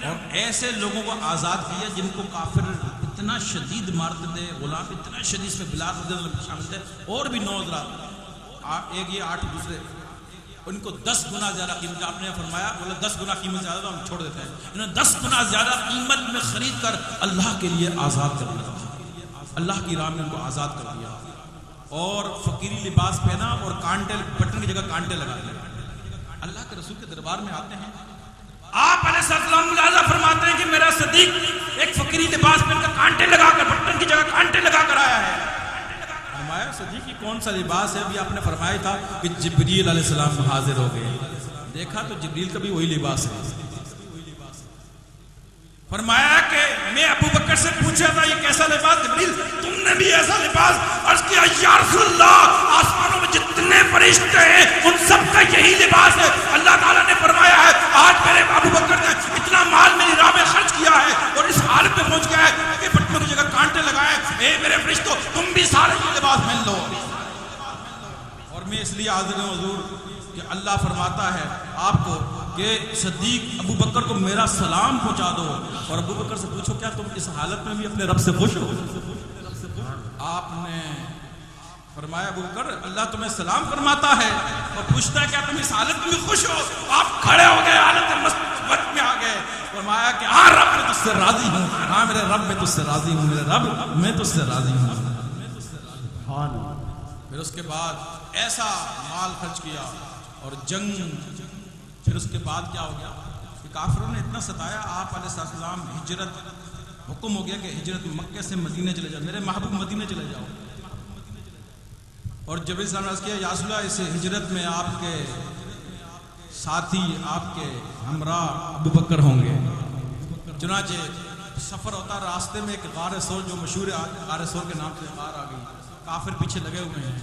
और ऐसे लोगों को आज़ाद किया जिनको काफिर इतना शदीद मारते थे, गुलाम इतना शदीद, इसमें बिलाल शामिल थे और भी 9 एक ये 8 दूसरे, उनको 10 गुना ज्यादा कीमत, आपने फरमाया बोला 10 गुना कीमत ज्यादा तो हम छोड़ देते हैं, इन्होंने 10 गुना ज्यादा कीमत में खरीद कर अल्लाह के लिए आज़ाद कर दिया, अल्लाह की राह में उनको आज़ाद कर दिया और फकीरी लिबास पहना और कांटे, बटन की जगह कांटे लगा दिए। अल्लाह के रसूल के दरबार में आते हैं, आप अलैहिस्सलाम मुलाजा फरमाते हैं कि मेरा सदीक एक फकीरी लिबास पहनकर कांटे लगाकर, बटन की जगह कांटे लगाकर आया है। फरमाया सदीक की कौन सा लिबास है? अभी आपने फरमाया था कि जिब्रील अलैहिस्सलाम हाजिर हो गए, देखा तो जिब्रील का भी वही लिबास है। फरमाया कि मैं अबू बकर से पूछा था ये कैसा लिबास, जिब्रील तुमने भी ऐसा लिबास? अर्ज किया या रसूलल्लाह, आसमानों में जितने फरिश्ते हैं उन सब का यही लिबास है। अल्लाह ताला ने फरमाया है आज मेरे अबू बकर ने इतना माल मेरी राह में खर्च किया है और इस हालत में पहुंच गया है कि बटनों की जगह कांटे लगाए, ए मेरे फरिश्तों तुम भी सारे ये लिबास पहन लो। और मैं इसलिए हाजिर हूं हुजूर कि अल्लाह फरमाता है आपको कि सदीक अबू बकर को मेरा सलाम पहुंचा दो, और अबू बकर से पूछो क्या तुम इस हालत में भी अपने रब से खुश हो? आपने फरमाया अबू बकर अल्लाह तुम्हें सलाम फरमाता है और पूछता है क्या तुम इस हालत में भी खुश हो? आप खड़े हो गए, हालत मस्त में आ गए। फरमाया कि हाँ रब मैं तुझसे राजी हूँ, हाँ मेरे रब मैं तुझसे राजी हूँ, मेरे रब मैं तुझसे राजी हूँ। फिर उसके बाद ऐसा माल खर्च किया और जंग, फिर उसके बाद क्या हो गया कि काफिरों ने इतना सताया, आप अलैहिस्सलाम हिजरत, हुक्म हो गया कि हिजरत मक्के से मदीने चले जाओ, मेरे महबूब मदीने चले जाओ। और जब इस्लाम ने किया या रसूलल्लाह इस हिजरत में आपके साथी, आपके हमरा अबू बकर होंगे। चुनाचे सफर होता, रास्ते में एक गार सोर जो मशहूर है, गार सोर के नाम से गार आ गई, काफिर पीछे लगे हुए हैं।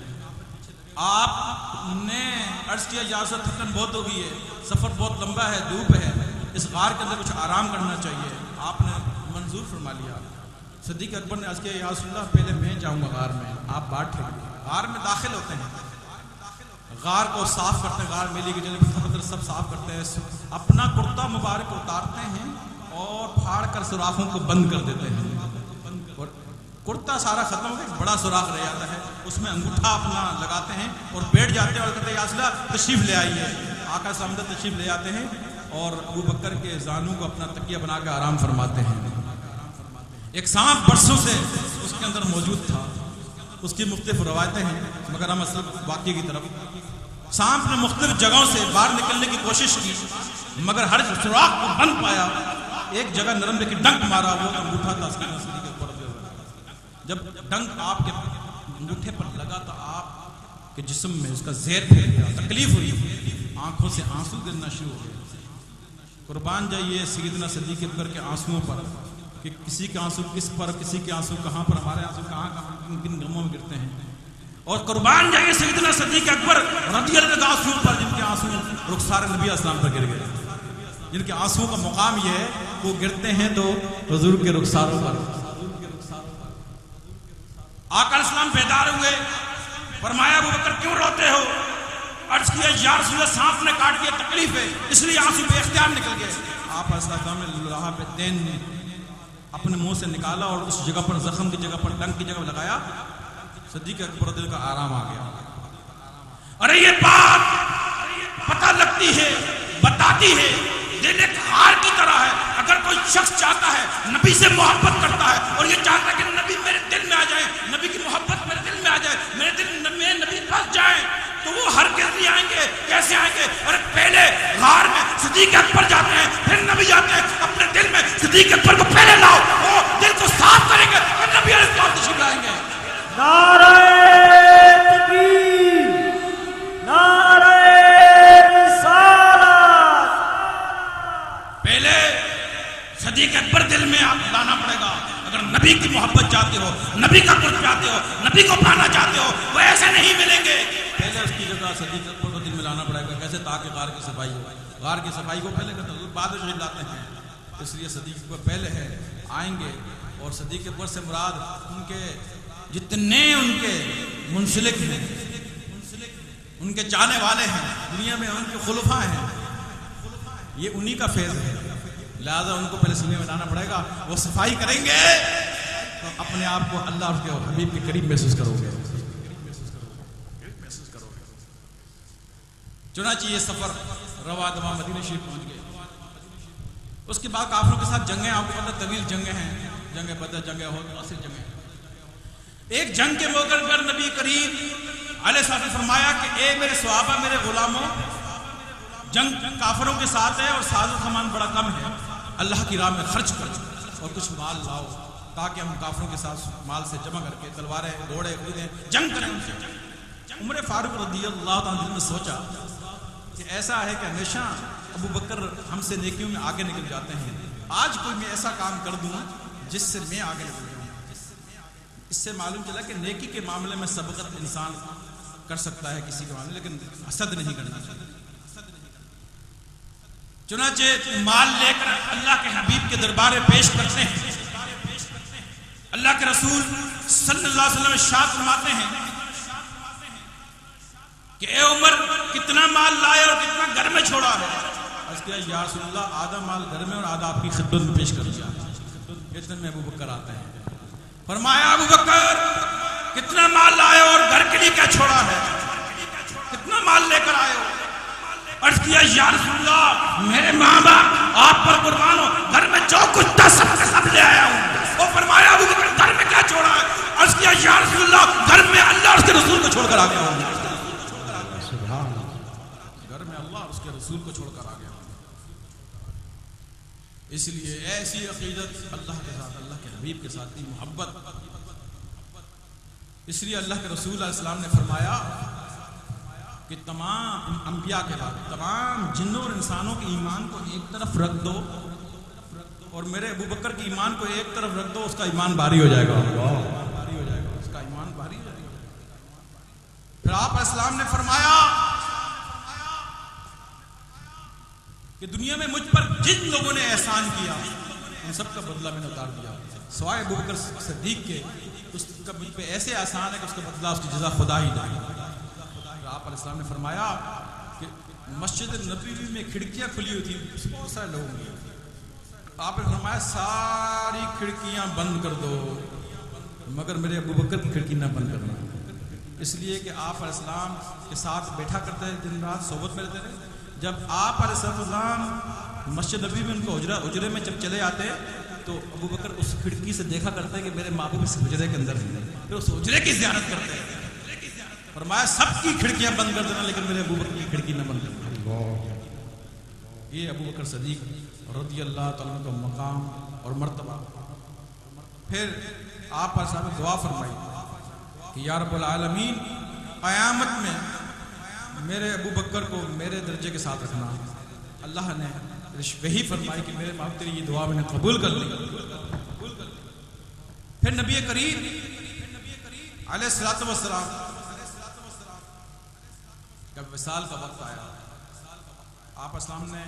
आपने अर्ज किया या रसूल थकन बहुत हो गई है, सफर बहुत लंबा है, धूप है, इस गार के अंदर कुछ आराम करना चाहिए। आपने मंजूर फरमा लिया। सिद्दीक अकबर ने अर्ज किया या रसूलल्लाह पहले मैं जाऊंगा गार में, आप बाट रखिए। गार में दाखिल होते हैं, गार को साफ करते हैं, गार मेली के जगह सब साफ करते हैं, अपना कुर्ता मुबारक उतारते हैं और फाड़ कर सुराखों को बंद कर देते हैं। और कुर्ता सारा खत्म हो गया, बड़ा सुराख रह जाता है, उसमें अंगूठा अपना लगाते हैं और बैठ जाते हैं और कहते हैं या रसूलल्लाह तशरीफ ले आइए। आका सामने तशरीफ ले आते हैं और अबू बकर के जानू को अपना तकिया बना के आराम फरमाते हैं। एक सांप बरसों से उसके अंदर मौजूद था, उसकी मुख्तलिफ रवायतें हैं, मगर हम असल वाक़े की तरफ। सांप ने मुख्तलिफ जगहों से बाहर निकलने की कोशिश की मगर हर सुराख को बंद पाया। एक जगह नरम लेके डंक मारा, वो अंगूठा था उसके ऊपर। जब डंक आपके अंगूठे पर लगा तो आपके जिस्म में उसका ज़हर फैल गया, तकलीफ हुई, आंखों से आंसू गिरना शुरू हो गए। कुर्बान जाइए सैयदना सिद्दीक़ अकबर के आंसुओं पर कि किसी के आंसू किस पर, किसी के आंसू कहाँ पर, हमारे आंसू कहाँ कहाँ किन गमों में गिरते हैं। और कुर्बान जाइए सैयदना सिद्दीक़ अकबर रज़ियल्लाहु अन्हु आंसुओं पर, जिनके आंसू रुखसार नबी अस्सलाम पर गिर गए, जिनके आंसुओं का मुकाम यह है वो गिरते हैं तो हुजूर के रुखसारों पर। आका इस्लाम बेदार हुए, फरमाया अबू बकर क्यों रोते हो? अर्ज किया या रसूलल्लाह सांप ने काट दिया, तकलीफ है इसलिए आंसू बेख्तियार निकल गए। आप अस्सलाम ने लोहा पे तेन अपने मुंह से निकाला और उस जगह पर, जख्म की जगह पर, डंक की जगह लगाया। सिद्दीक़ अकबर दिल का आराम आ गया। अरे ये बात पता लगती है, बताती है, दिल एक हार की तरह है। अगर कोई शख्स चाहता है, नबी से मोहब्बत करता है और ये चाहता है कि नबी मेरे दिल में आ जाए, नबी की मोहब्बत मेरे दिल में आ जाए, मेरे दिल में नबी बस जाए, तो वो हर किस लिए आएंगे, कैसे आएंगे? अरे पहले गार में सिद्दीक़ अकबर जाते हैं, फिर नबी जाते हैं, अपने दिल में सिद्दीक़ अकबर को पहले लाओ, वो दिल को साफ करेंगे और नबी अलैहिस्सलाम तशरीफ लाएंगे। नारे तकबीर, नारे रिसालत। पहले सिद्दीक़ अकबर दिल में आप लाना पड़ेगा। अगर नबी की मोहब्बत चाहते हो, नबी का कुर्ब चाहते हो, नबी को पाना चाहते हो, वो ऐसे नहीं मिलेंगे। पहले उसकी जगह सिद्दीक़ अकबर को दिल में लाना पड़ेगा। कैसे? ताकि गार की सफाई हो। गार की सफाई को पहले करते हैं, बाद में शहीद लाते हैं, इसलिए सिद्दीक़ अकबर पहले है आएंगे। और सिद्दीक़ अकबर से मुराद उनके जितने उनके मुंसलिक हैं, उनके चाहने वाले हैं, दुनिया में उनके खुलफा हैं, ये उन्हीं का फैज़ है। लिहाजा उनको पहले सीने में लाना पड़ेगा। वो सफाई करेंगे तो अपने आप को अल्लाह और उसके हबीब के करीब महसूस करोगे। चुनांचे ये सफर रवा दवा मदीना शरीफ पहुंच गए। उसके बाद काफिरों के साथ जंगें, आपको पता तवील जंगें हैं, जंगे बदर, जंगे हो, असर जंगे। एक जंग के मौके पर नबी करीम अलैहिस्सलाम ने फरमाया कि ए मेरे सहाबा, मेरे गुलामों, जंग काफिरों के साथ है और साजो सामान बड़ा कम है, अल्लाह की राह में खर्च करो और कुछ माल लाओ ताकि हम काफिरों के साथ माल से जमा करके तलवारें, घोड़े खरीदें, जंग करें उनसे। उमर फारूक रज़ियल्लाहु ताला अन्हु ने सोचा कि ऐसा है कि हमेशा अबू बकर हमसे नेकियों में आगे निकल जाते हैं, आज कोई मैं ऐसा काम कर दूं जिससे मैं आगे निकल जाऊं। इससे मालूम चला कि नेकी के मामले में सबकत इंसान कर सकता है किसी के मामले, लेकिन हसद नहीं करना चाहिए। चुनांचे माल लेकर अल्लाह के हबीब के दरबार में पेश करते हैं। अल्लाह के रसूल सल्लल्लाहु अलैहि वसल्लम इरशाद फरमाते हैं कि ए उमर, कितना माल लाए और कितना घर में छोड़ा है? या रसूलल्लाह, आधा माल घर में और आधा आपकी खिदमत में पेश कर दिया। इतने में अबू बकर आते हैं। फरमाया, अबू बकर कितना माल लाए और घर के लिए क्या छोड़ा है? कितना माल लेकर आए हो? अर्ज किया, या रसूलल्लाह, मेरे माँ बाप आप पर कुर्बान हो, घर में जो कुछ था सब ले आया हूँ। वो फरमाया, अबू बकर घर में क्या छोड़ा है? अर्ज किया, या रसूलल्लाह, घर में अल्लाह और उसके रसूल को छोड़कर आ गया हूँ। घर में अल्लाह और उसके रसूल को छोड़कर आ गया। इसलिए ऐसी अकीदत अल्लाह के साथ, अल्लाह के हबीब के साथ की मोहब्बत। इसलिए अल्लाह के रसूल अलैहि सलाम ने फरमाया कि तमाम अंबिया के बाद तमाम जिन्नों और इंसानों के ईमान को एक तरफ रख दो और मेरे अबू बकर के ईमान को एक तरफ रख दो, उसका ईमान भारी हो जाएगा, भारी हो जाएगा, उसका ईमान भारी हो जाएगा। फिर आप अलैहिस्सलाम ने फरमाया कि दुनिया में मुझ पर जिन लोगों ने एहसान किया उन सबका बदला मैंने उतार दिया, सवाए अबू बकर सिद्दीक के। उसका मुझ पे ऐसे आसान है कि उसका बदला, उसकी जज़ा खुदा ही देगा। आप अलैहिस्सलाम ने फरमाया कि मस्जिद नबवी में खिड़कियां खुली हुई थी बहुत सारे लोगों की। आपने फरमाया सारी खिड़कियां बंद कर दो मगर मेरे अबू बकर की खिड़की ना बंद करना, इसलिए कि आप अलैहिस्सलाम के साथ बैठा करते हैं, दिन रात सोबत में रहते थे। जब आप अलैहिस्सलाम मस्जिद नबवी में उनको हुजरे में जब चले आते तो अबू बकर उस खिड़की से देखा करते हैं कि मेरे महबूब इस हुजरे के अंदर है, फिर उस हुजरे की ज़ियारत करते हैं। फरमाया सबकी खिड़कियां बंद कर देना लेकिन मेरे अबू बकर की खिड़की न बंद करना। ये अबू बकर सिद्दीक रज़ियल्लाहु ताला अन्हु का मकाम और मर्तबा। फिर आप पर साहब दुआ फरमाई कि या रब्बुल आलमीन, क़यामत में मेरे अबू बकर को मेरे दर्जे के साथ रखना। अल्लाह ने वही फरमाई कि मेरे माँ तेरी ये दुआ मैंने कबूल कर ली। फिर नबी करीम अलैहिस्सलातु वस्सलाम जब विसाल का वक्त आया, आप अस्सलाम ने